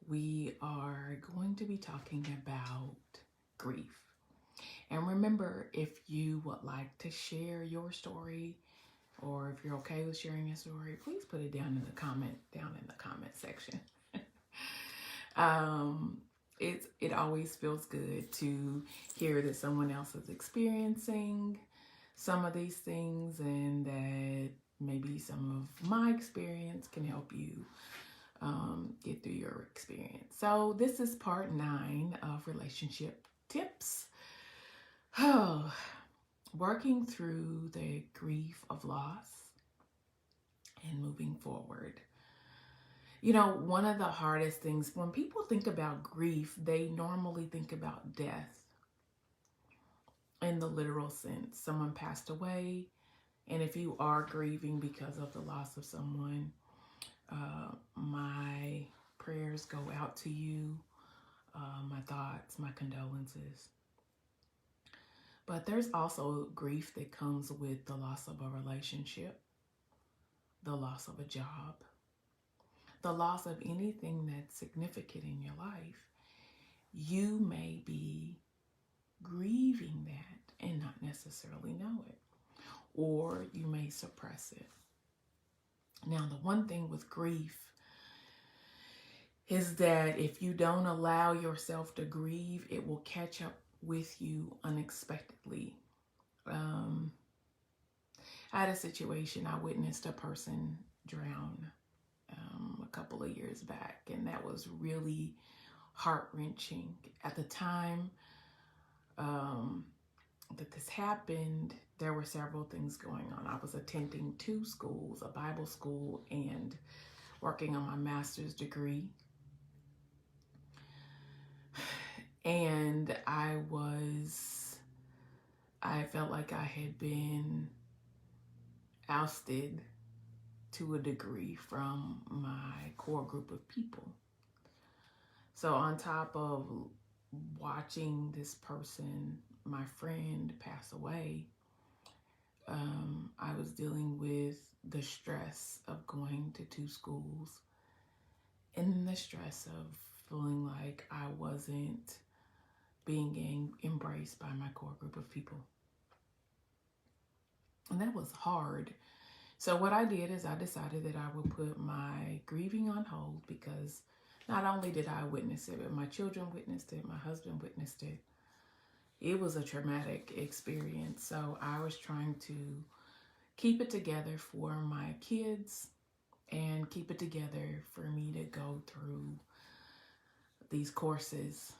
we are going to be talking about grief. And remember, if you would like to share your story, or if you're okay with sharing your story, please put it down in the comment section. um, it always feels good to hear that someone else is experiencing some of these things, and that maybe some of my experience can help you get through your experience. So this is part 9 of relationship tips. Oh, working through the grief of loss and moving forward. You know, one of the hardest things when people think about grief, they normally think about death in the literal sense. Someone passed away, and if you are grieving because of the loss of someone, my prayers go out to you, my thoughts, my condolences. But there's also grief that comes with the loss of a relationship, the loss of a job, the loss of anything that's significant in your life. You may be grieving that and not necessarily know it, or you may suppress it. Now, the one thing with grief is that if you don't allow yourself to grieve, it will catch up with you unexpectedly. I had a situation, I witnessed a person drown a couple of years back, and that was really heart-wrenching. At the time that this happened, there were several things going on. I was attending 2 schools, a Bible school and working on my master's degree. And I felt like I had been ousted to a degree from my core group of people. So on top of watching this person, my friend, pass away, I was dealing with the stress of going to 2 schools and the stress of feeling like I wasn't being embraced by my core group of people. And that was hard. So what I did is I decided that I would put my grieving on hold, because not only did I witness it, but my children witnessed it, my husband witnessed it. It was a traumatic experience. So I was trying to keep it together for my kids and keep it together for me to go through these courses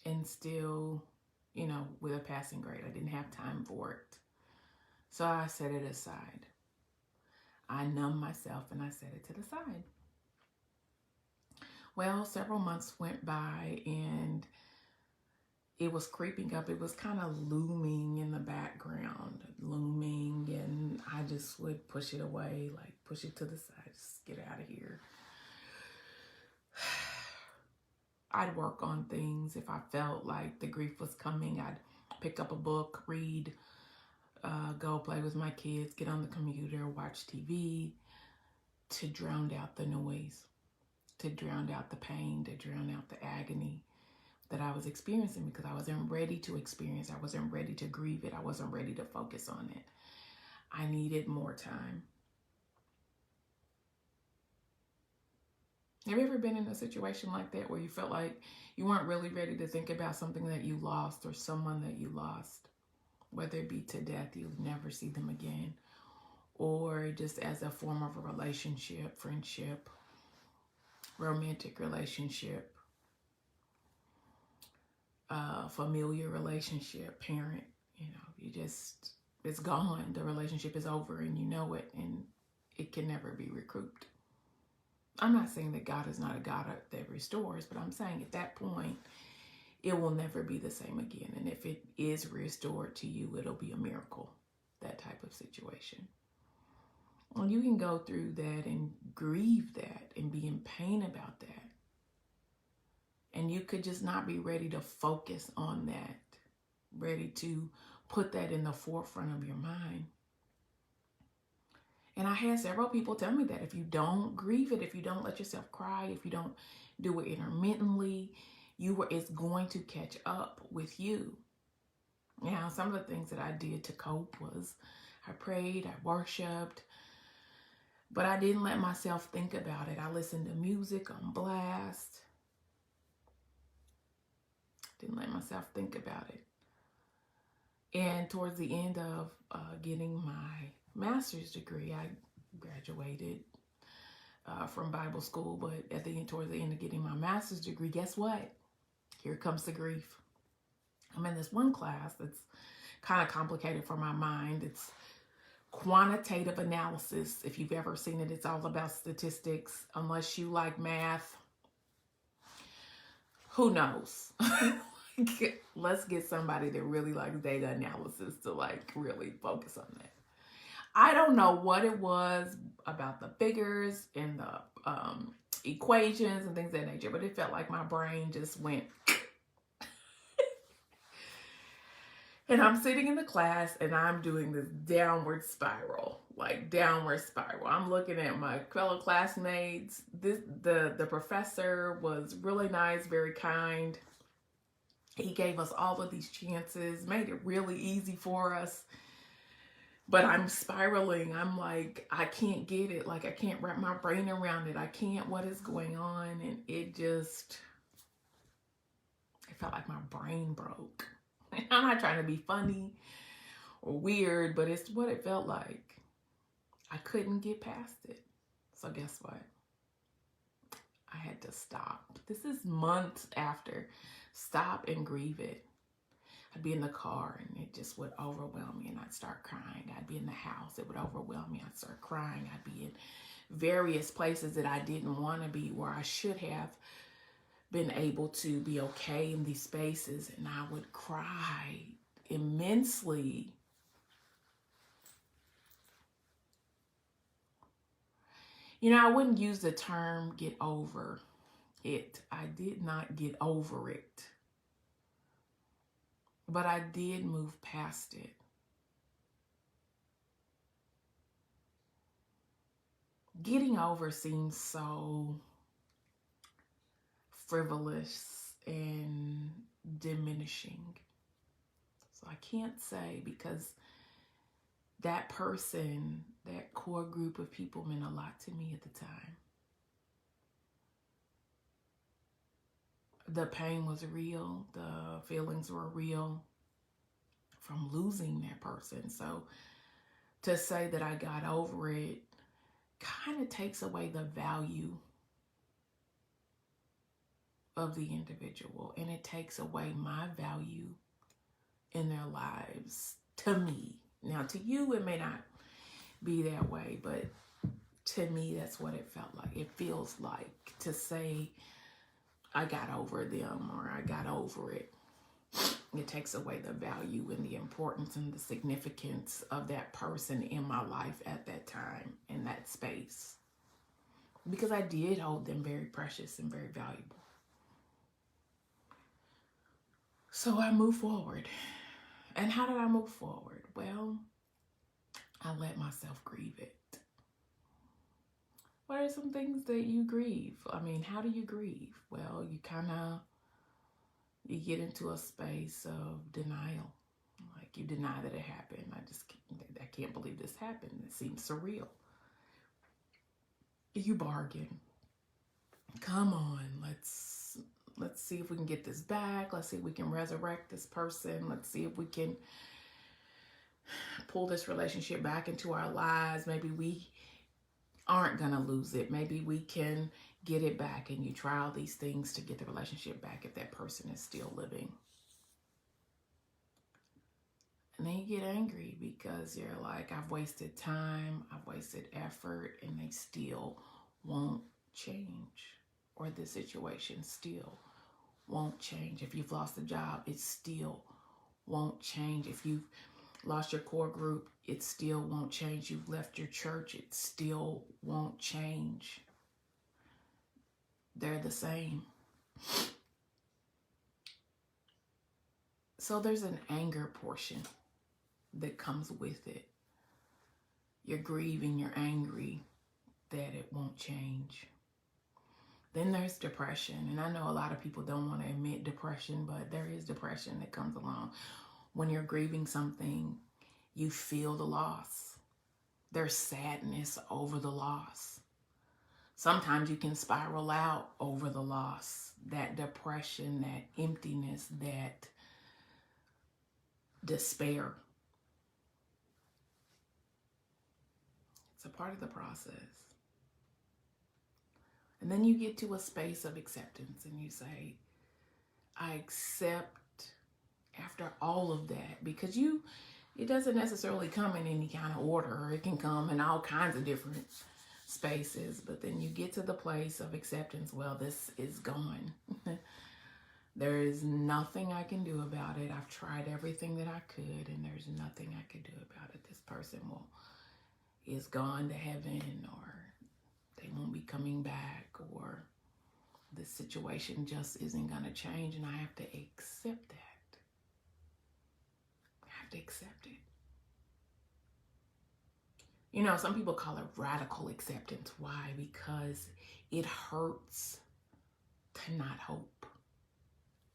and still, with a passing grade. I didn't have time for it. So I set it aside. I numbed myself and I set it to the side. Well, several months went by and it was creeping up. It was kind of looming in the background, and I just would push it away, like push it to the side, just get out of here. I'd work on things. If I felt like the grief was coming, I'd pick up a book, read, go play with my kids, get on the computer, watch TV, to drown out the noise, to drown out the pain, to drown out the agony that I was experiencing, because I wasn't ready to experience. I wasn't ready to grieve it. I wasn't ready to focus on it. I needed more time. Have you ever been in a situation like that where you felt like you weren't really ready to think about something that you lost or someone that you lost, whether it be to death, you'll never see them again, or just as a form of a relationship, friendship, romantic relationship, familiar relationship, parent, it's gone. The relationship is over and you know it, and it can never be recouped. I'm not saying that God is not a God that restores, but I'm saying at that point, it will never be the same again. And if it is restored to you, it'll be a miracle, that type of situation. Well, you can go through that and grieve that and be in pain about that. And you could just not be ready to focus on that, ready to put that in the forefront of your mind. And I had several people tell me that if you don't grieve it, if you don't let yourself cry, if you don't do it intermittently, it's going to catch up with you. Now, some of the things that I did to cope was I prayed, I worshiped, but I didn't let myself think about it. I listened to music on blast. Didn't let myself think about it. And towards the end of getting my master's degree, I graduated from Bible school, but towards the end of getting my master's degree, guess what? Here comes the grief. I'm in this one class that's kind of complicated for my mind. It's quantitative analysis. If you've ever seen it, it's all about statistics. Unless you like math, who knows? Let's get somebody that really likes data analysis to like really focus on that. I don't know what it was about the figures and the equations and things of that nature, but it felt like my brain just went. And I'm sitting in the class and I'm doing this downward spiral, like downward spiral. I'm looking at my fellow classmates. The professor was really nice, very kind. He gave us all of these chances, made it really easy for us. But I'm spiraling. I'm like, I can't get it. Like, I can't wrap my brain around it. I can't, what is going on? And it felt like my brain broke. I'm not trying to be funny or weird, but it's what it felt like. I couldn't get past it. So guess what? I had to stop. This is months after. Stop and grieve it. I'd be in the car and it just would overwhelm me and I'd start crying. I'd be in the house, it would overwhelm me. I'd start crying. I'd be in various places that I didn't want to be, where I should have been able to be okay in these spaces, and I would cry immensely. You know, I wouldn't use the term get over it. I did not get over it. But I did move past it. Getting over seems so frivolous and diminishing. So I can't say, because that person, that core group of people meant a lot to me at the time. The pain was real. The feelings were real from losing that person. So to say that I got over it kind of takes away the value of the individual, and it takes away my value in their lives, to me. Now, to you, it may not be that way, but to me, that's what it felt like. It feels like to say I got over them or I got over it. It takes away the value and the importance and the significance of that person in my life at that time, in that space. Because I did hold them very precious and very valuable. So I moved forward. And how did I move forward? Well, I let myself grieve it. What are some things that you grieve? I mean, how do you grieve? Well, you get into a space of denial. Like, you deny that it happened. I can't believe this happened. It seems surreal. You bargain. Come on, let's see if we can get this back. Let's see if we can resurrect this person. Let's see if we can pull this relationship back into our lives. Maybe we aren't going to lose it. Maybe we can get it back. And you try all these things to get the relationship back if that person is still living. And then you get angry because you're like, I've wasted time, I've wasted effort, and they still won't change. Or the situation still won't change. If you've lost a job, it still won't change. If you've lost your core group, it still won't change. You've left your church, it still won't change. They're the same. So there's an anger portion that comes with it. You're grieving, you're angry that it won't change. Then there's depression. And I know a lot of people don't want to admit depression, but there is depression that comes along. When you're grieving something, you feel the loss. There's sadness over the loss. Sometimes you can spiral out over the loss, that depression, that emptiness, that despair. It's a part of the process. And then you get to a space of acceptance and you say, I accept after all of that, because it doesn't necessarily come in any kind of order. It can come in all kinds of different spaces, but then you get to the place of acceptance. Well, this is gone. There is nothing I can do about it. I've tried everything that I could, and there's nothing I can do about it. This person is gone to heaven, or they won't be coming back, or the situation just isn't going to change, and I have to accept that. I have to accept it. You know, some people call it radical acceptance. Why? Because it hurts to not hope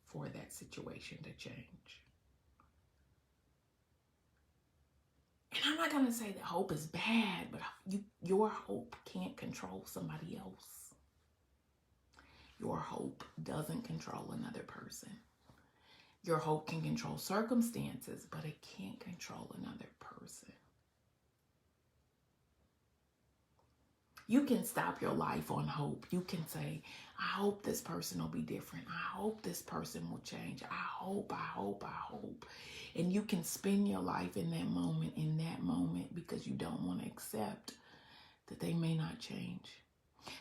for that situation to change. And I'm not going to say that hope is bad, but your hope can't control somebody else. Your hope doesn't control another person. Your hope can control circumstances, but it can't control another person. You can stop your life on hope. You can say, I hope this person will be different. I hope this person will change. I hope. And you can spend your life in that moment because you don't want to accept that they may not change.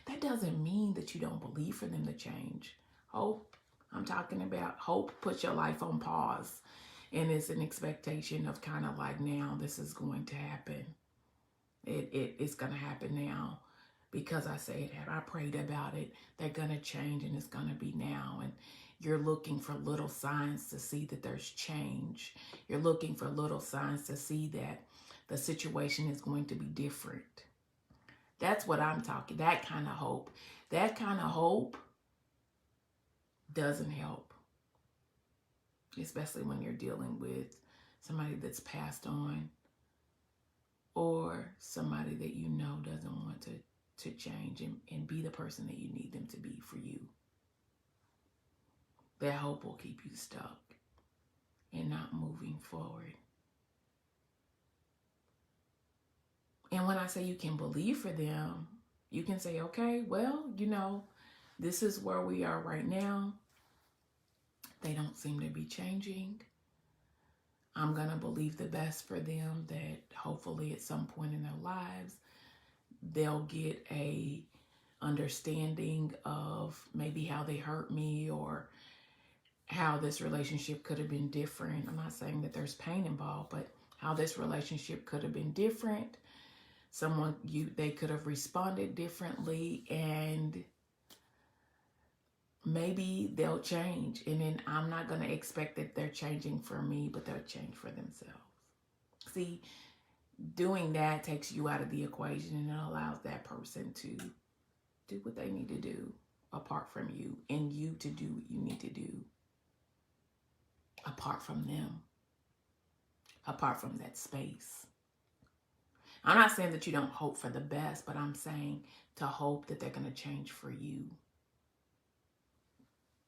That doesn't mean that you don't believe for them to change. Hope, I'm talking about hope puts your life on pause. And it's an expectation of kind of like, now this is going to happen. It's going to happen now. Because I say it, I prayed about it, they're going to change and it's going to be now. And you're looking for little signs to see that there's change. You're looking for little signs to see that the situation is going to be different. That's what I'm talking, that kind of hope. That kind of hope doesn't help. Especially when you're dealing with somebody that's passed on or somebody that you know doesn't want to change and be the person that you need them to be for you. That hope will keep you stuck and not moving forward. And when I say you can believe for them, you can say, okay, well, you know, this is where we are right now. They don't seem to be changing. I'm going to believe the best for them, that hopefully at some point in their lives, they'll get a understanding of maybe how they hurt me or how this relationship could have been different. I'm not saying that there's pain involved, but how this relationship could have been different. They could have responded differently, and maybe they'll change. And then I'm not going to expect that they're changing for me, but they'll change for themselves. See, doing that takes you out of the equation, and it allows that person to do what they need to do apart from you, and you to do what you need to do apart from them, apart from that space. I'm not saying that you don't hope for the best, but I'm saying to hope that they're going to change for you.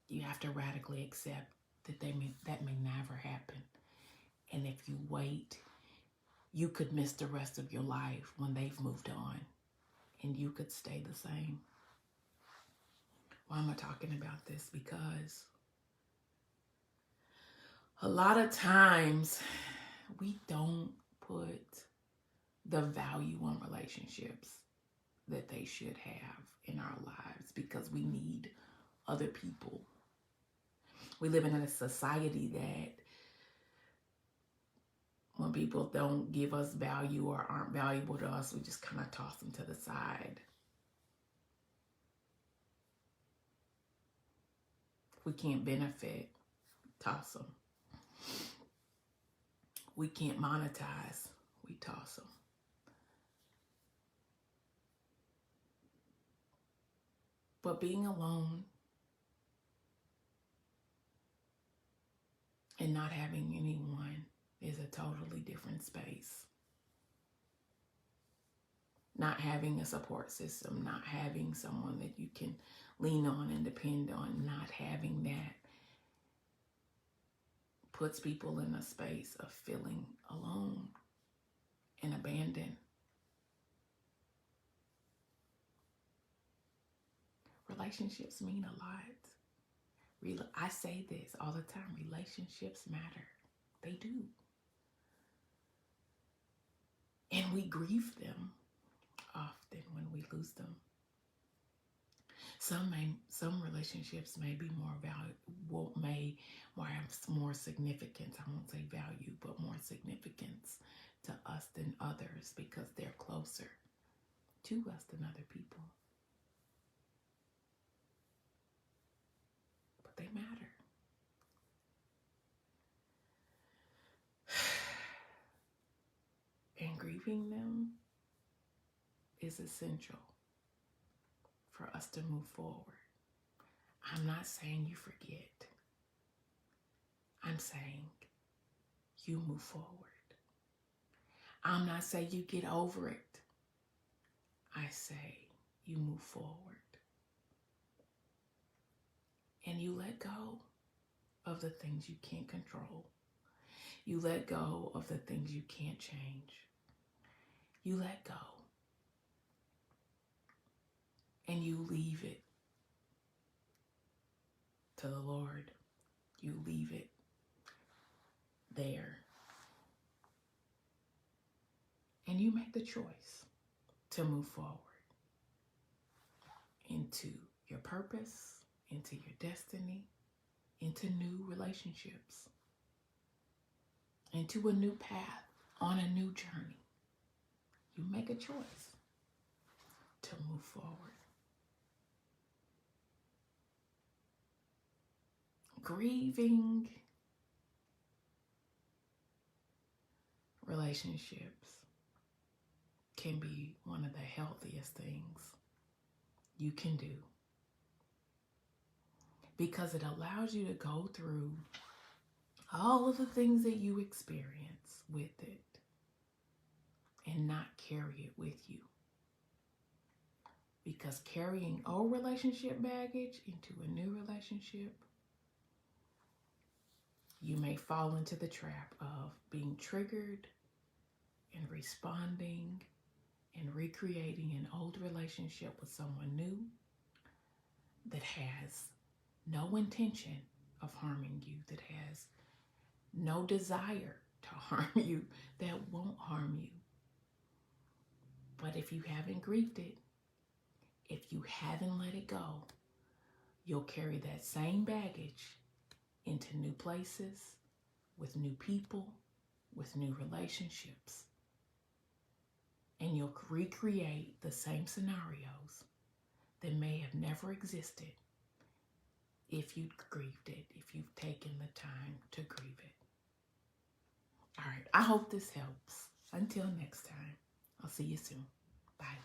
You have to radically accept that that may never happen. And if you wait, you could miss the rest of your life when they've moved on, and you could stay the same. Why am I talking about this? Because a lot of times we don't put the value on relationships that they should have in our lives because we need other people. We live in a society that when people don't give us value or aren't valuable to us, we just kind of toss them to the side. If we can't benefit, toss them. We can't monetize, we toss them. But being alone and not having anyone is a totally different space. Not having a support system, not having someone that you can lean on and depend on, not having that puts people in a space of feeling alone and abandoned. Relationships mean a lot. I say this all the time. Relationships matter. They do. And we grieve them often when we lose them. Some relationships may be more valuable, may have more significance. I won't say value, but more significance to us than others because they're closer to us than other people. But they matter. And grieving them is essential for us to move forward. I'm not saying you forget. I'm saying you move forward. I'm not saying you get over it. I say you move forward. And you let go of the things you can't control. You let go of the things you can't change. You let go. And you leave it to the Lord. You leave it there. And you make the choice to move forward into your purpose, into your destiny, into new relationships, into a new path, on a new journey. You make a choice to move forward. Grieving relationships can be one of the healthiest things you can do because it allows you to go through all of the things that you experience with it and not carry it with you. Because carrying old relationship baggage into a new relationship, you may fall into the trap of being triggered and responding and recreating an old relationship with someone new that has no intention of harming you, that has no desire to harm you, that won't harm you. But if you haven't grieved it, if you haven't let it go, you'll carry that same baggage into new places, with new people, with new relationships. And you'll recreate the same scenarios that may have never existed if you've grieved it, if you've taken the time to grieve it. All right, I hope this helps. Until next time, I'll see you soon. Bye.